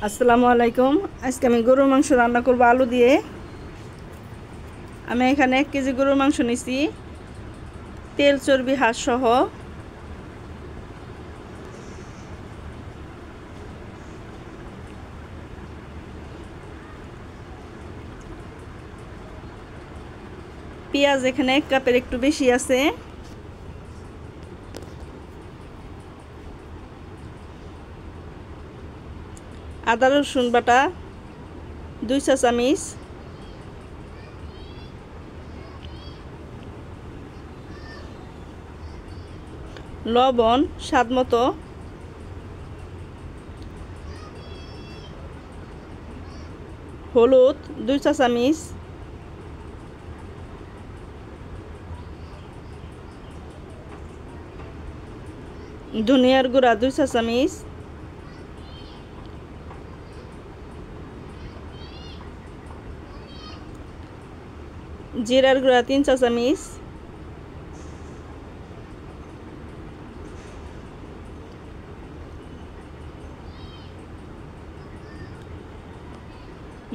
আসসালামু আলাইকুম। আজকে আমি গরুর মাংস রান্না করব আলু দিয়ে। আমি এখানে 1 কেজি গরুর মাংস নিছি, তেল চর্বি হাঁস সহ। পেঁয়াজ এখানে 1 কাপের একটু বেশি আছে। আদা রসুন বাটা 2 চা চামচ, লবণ স্বাদ মতো, হলুদ 2 চা চামচ, ধনিয়ার গুঁড়া 2 চা চামচ, জিরার গুঁড়া 3 চা চামচ,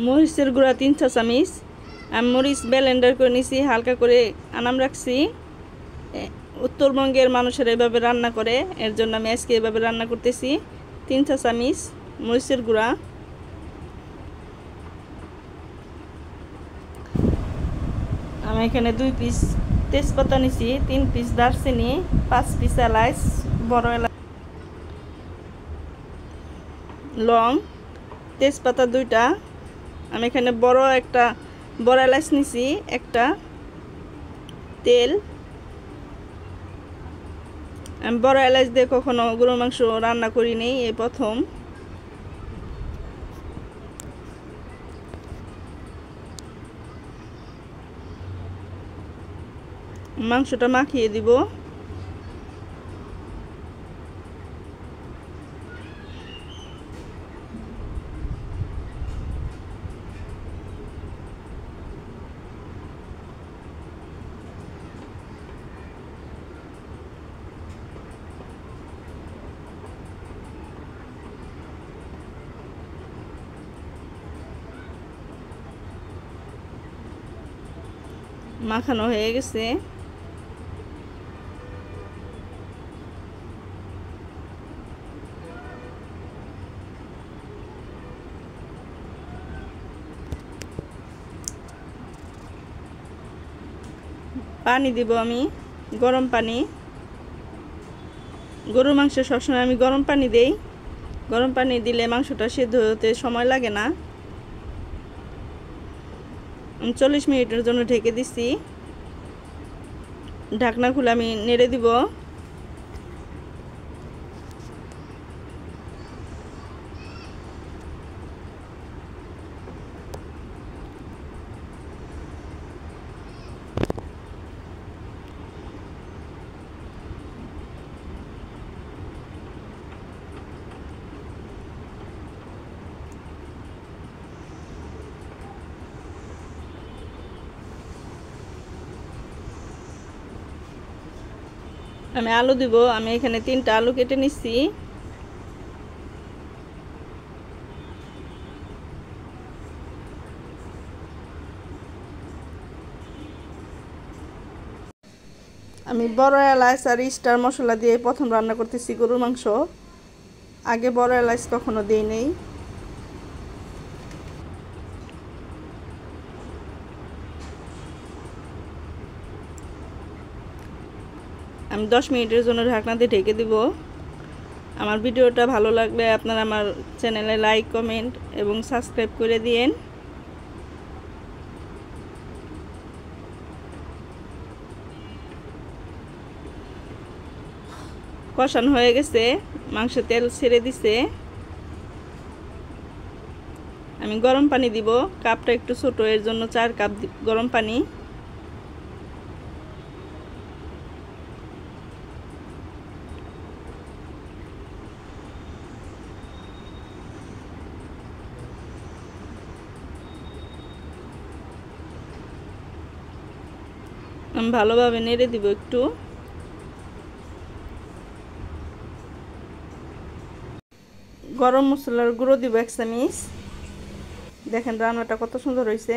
মরিচের গুঁড়া 3 চা চামচ। আমি মরিচ ব্লেন্ডার করে নিছি, হালকা করে আনাম রাখছি। উত্তরবঙ্গের মানুষেরা এভাবে রান্না করে, এর জন্য আমি আজকে এভাবে রান্না করতেছি। 3 চা চামচ মরিচের গুঁড়া। আমি এখানে 2 পিস তেজপাতা নিছি, 3 পিস দারচিনি, 5 পিস এলাচ, বড় এলাচ, লং, তেজপাতা 2টা। আমি এখানে বড় এলাচ নিছি একটা, তেল। আমি বড় এলাচ দিয়ে কখনো গরুর মাংস রান্না করিনি, এই প্রথম। মাংসটা মাখিয়ে দিব। মাখানো হয়ে গেছে। পানি দিব আমি, গরম পানি। গরুর মাংস সবসময় আমি গরম পানি দেই। গরম পানি দিলে মাংসটা সিদ্ধ হতে সময় লাগে না। 40 মিনিটের জন্য ঢেকে দিছি। ঢাকনা খুলে আমি নেড়ে দিব। আমি আলু দিব। আমি এখানে 3টা আলু কেটে নিচ্ছি। আমি বড় এলাচ আর স্টার মশলা দিয়ে প্রথম রান্না করতেছি গরুর মাংস। আগে বড় এলাচ কখনো দিই নেই। আমি 10 মিনিটের জন্য ঢাকনা দিয়ে ঢেকে দিব। আমার ভিডিওটা ভালো লাগলে আপনারা আমার চ্যানেলে লাইক, কমেন্ট এবং সাবস্ক্রাইব করে দিয়েন। কষানো হয়ে গেছে, মাংস তেল ছেড়ে দিছে। আমি গরম পানি দিব। কাপটা একটু ছোট, এর জন্য 4 কাপ গরম পানি। আমি ভালোভাবে নেড়ে দিব একটু। গরম মশলার গুঁড়ো দিব 1 চামচ। দেখেন রান্নাটা কত সুন্দর হয়েছে।